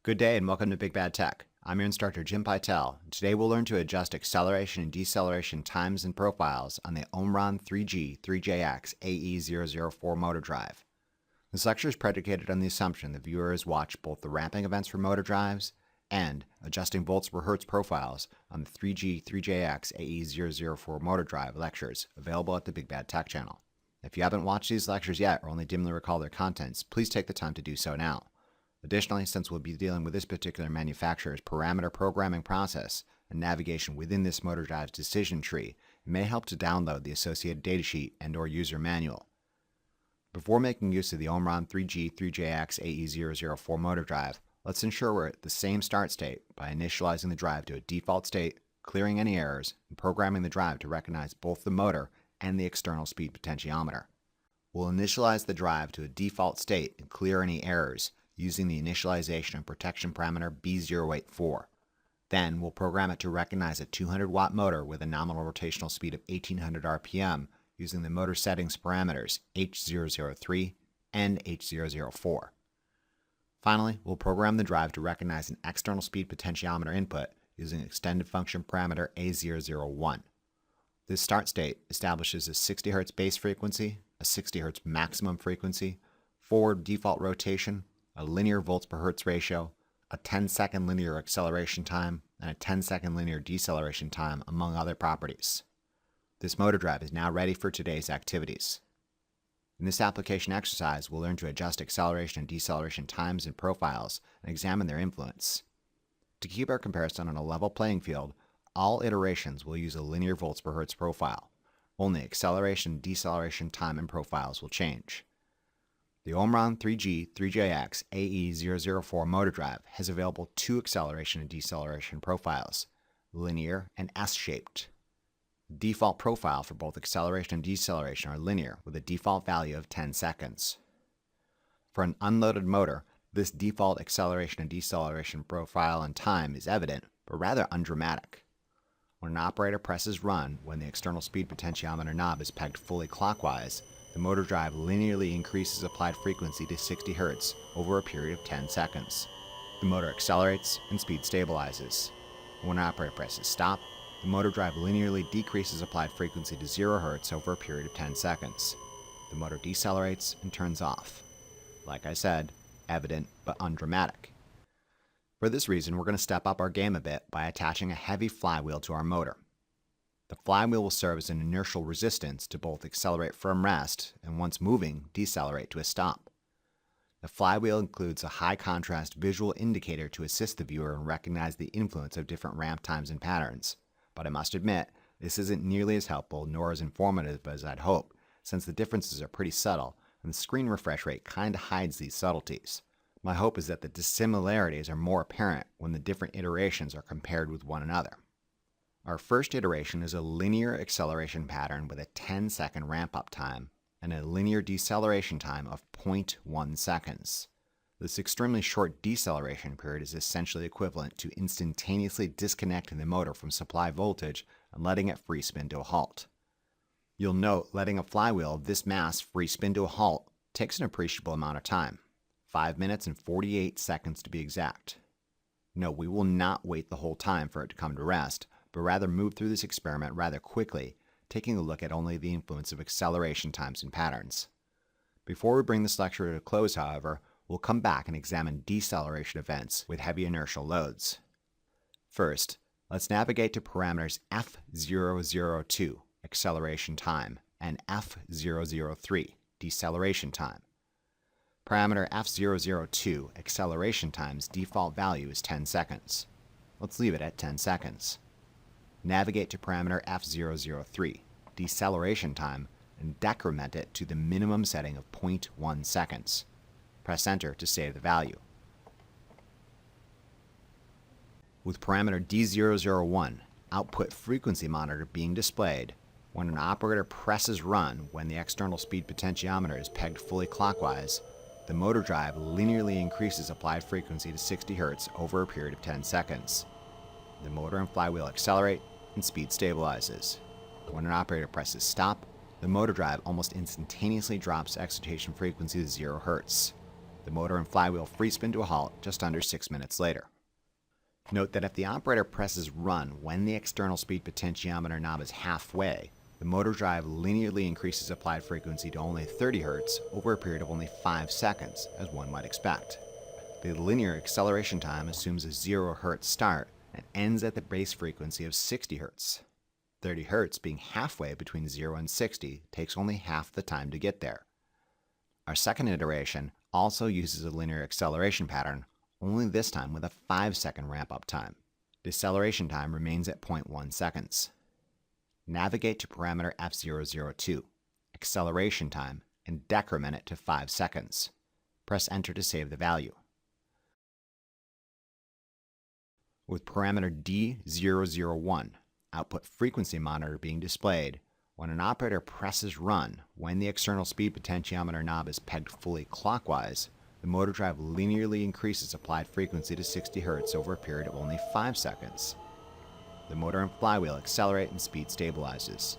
Good day and welcome to Big Bad Tech. I'm your instructor Jim Pytel. Today we'll learn to adjust acceleration and deceleration times and profiles on the Omron 3G3JX-AE004 motor drive. This lecture is predicated on the assumption that viewers watch both the ramping events for motor drives and adjusting volts per hertz profiles on the 3G3JX-AE004 motor drive lectures available at the Big Bad Tech channel. If you haven't watched these lectures yet or only dimly recall their contents, please take the time to do so now. Additionally, since we'll be dealing with this particular manufacturer's parameter programming process and navigation within this motor drive's decision tree, it may help to download the associated datasheet and/or user manual. Before making use of the Omron 3G3JX-AE004 motor drive, let's ensure we're at the same start state by initializing the drive to a default state, clearing any errors, and programming the drive to recognize both the motor and the external speed potentiometer. We'll initialize the drive to a default state and clear any errors using the initialization and protection parameter B084. Then we'll program it to recognize a 200-watt motor with a nominal rotational speed of 1800 RPM using the motor settings parameters H003 and H004. Finally, we'll program the drive to recognize an external speed potentiometer input using extended function parameter A001. This start state establishes a 60 Hz base frequency, a 60 Hz maximum frequency, forward default rotation, a linear volts per hertz ratio, a 10-second linear acceleration time, and a 10-second linear deceleration time, among other properties. This motor drive is now ready for today's activities. In this application exercise, we'll learn to adjust acceleration and deceleration times and profiles and examine their influence. To keep our comparison on a level playing field, all iterations will use a linear volts per hertz profile. Only acceleration and deceleration time and profiles will change. The Omron 3G3JX-AE004 motor drive has available two acceleration and deceleration profiles, linear and S-shaped. The default profile for both acceleration and deceleration are linear with a default value of 10 seconds. For an unloaded motor, this default acceleration and deceleration profile and time is evident, but rather undramatic. When an operator presses run when the external speed potentiometer knob is pegged fully clockwise, the motor drive linearly increases applied frequency to 60 Hz over a period of 10 seconds. The motor accelerates and speed stabilizes. When an operator presses stop, the motor drive linearly decreases applied frequency to 0 Hz over a period of 10 seconds. The motor decelerates and turns off. Like I said, evident but undramatic. For this reason, we're going to step up our game a bit by attaching a heavy flywheel to our motor. The flywheel will serve as an inertial resistance to both accelerate from rest and, once moving, decelerate to a stop. The flywheel includes a high contrast visual indicator to assist the viewer and recognize the influence of different ramp times and patterns. But I must admit, this isn't nearly as helpful nor as informative as I'd hoped, since the differences are pretty subtle and the screen refresh rate kinda hides these subtleties. My hope is that the dissimilarities are more apparent when the different iterations are compared with one another. Our first iteration is a linear acceleration pattern with a 10-second ramp-up time and a linear deceleration time of 0.1 seconds. This extremely short deceleration period is essentially equivalent to instantaneously disconnecting the motor from supply voltage and letting it free spin to a halt. You'll note letting a flywheel of this mass free spin to a halt takes an appreciable amount of time, 5 minutes and 48 seconds to be exact. No, we will not wait the whole time for it to come to rest, but rather move through this experiment rather quickly, taking a look at only the influence of acceleration times and patterns. Before we bring this lecture to a close, however, we'll come back and examine deceleration events with heavy inertial loads. First, let's navigate to parameters F002, acceleration time, and F003, deceleration time. Parameter F002, acceleration time's default value is 10 seconds. Let's leave it at 10 seconds. Navigate to parameter F003, deceleration time, and decrement it to the minimum setting of 0.1 seconds. Press enter to save the value. With parameter D001, output frequency monitor being displayed, when an operator presses run when the external speed potentiometer is pegged fully clockwise, the motor drive linearly increases applied frequency to 60 Hz over a period of 10 seconds. The motor and flywheel accelerate and speed stabilizes. When an operator presses stop, the motor drive almost instantaneously drops excitation frequency to 0 Hz. The motor and flywheel free spin to a halt just under 6 minutes later. Note that if the operator presses run when the external speed potentiometer knob is halfway, the motor drive linearly increases applied frequency to only 30 Hz over a period of only 5 seconds, as one might expect. The linear acceleration time assumes a 0 Hz start and ends at the base frequency of 60 Hz. 30 Hz being halfway between 0 and 60 takes only half the time to get there. Our second iteration also uses a linear acceleration pattern, only this time with a 5-second ramp-up time. Deceleration time remains at 0.1 seconds. Navigate to parameter F002, acceleration time, and decrement it to 5 seconds. Press enter to save the value. With parameter D001, output frequency monitor being displayed, when an operator presses run when the external speed potentiometer knob is pegged fully clockwise, the motor drive linearly increases applied frequency to 60 Hz over a period of only 5 seconds. The motor and flywheel accelerate and speed stabilizes.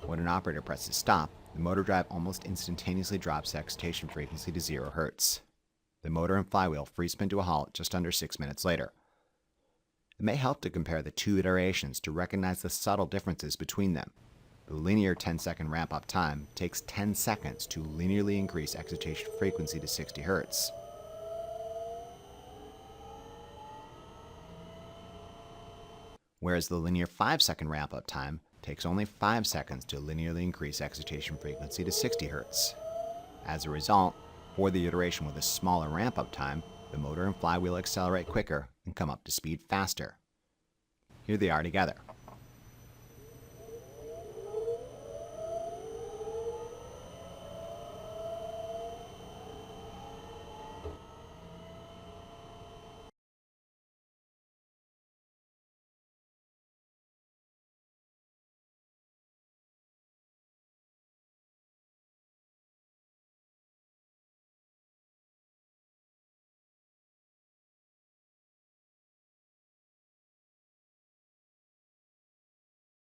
When an operator presses stop, the motor drive almost instantaneously drops the excitation frequency to 0 Hz. The motor and flywheel free spin to a halt just under 6 minutes later. It may help to compare the two iterations to recognize the subtle differences between them. The linear 10-second ramp-up time takes 10 seconds to linearly increase excitation frequency to 60 Hz. Whereas the linear 5-second ramp-up time takes only 5 seconds to linearly increase excitation frequency to 60 Hz. As a result, for the iteration with a smaller ramp-up time, the motor and flywheel accelerate quicker and come up to speed faster. Here they are together.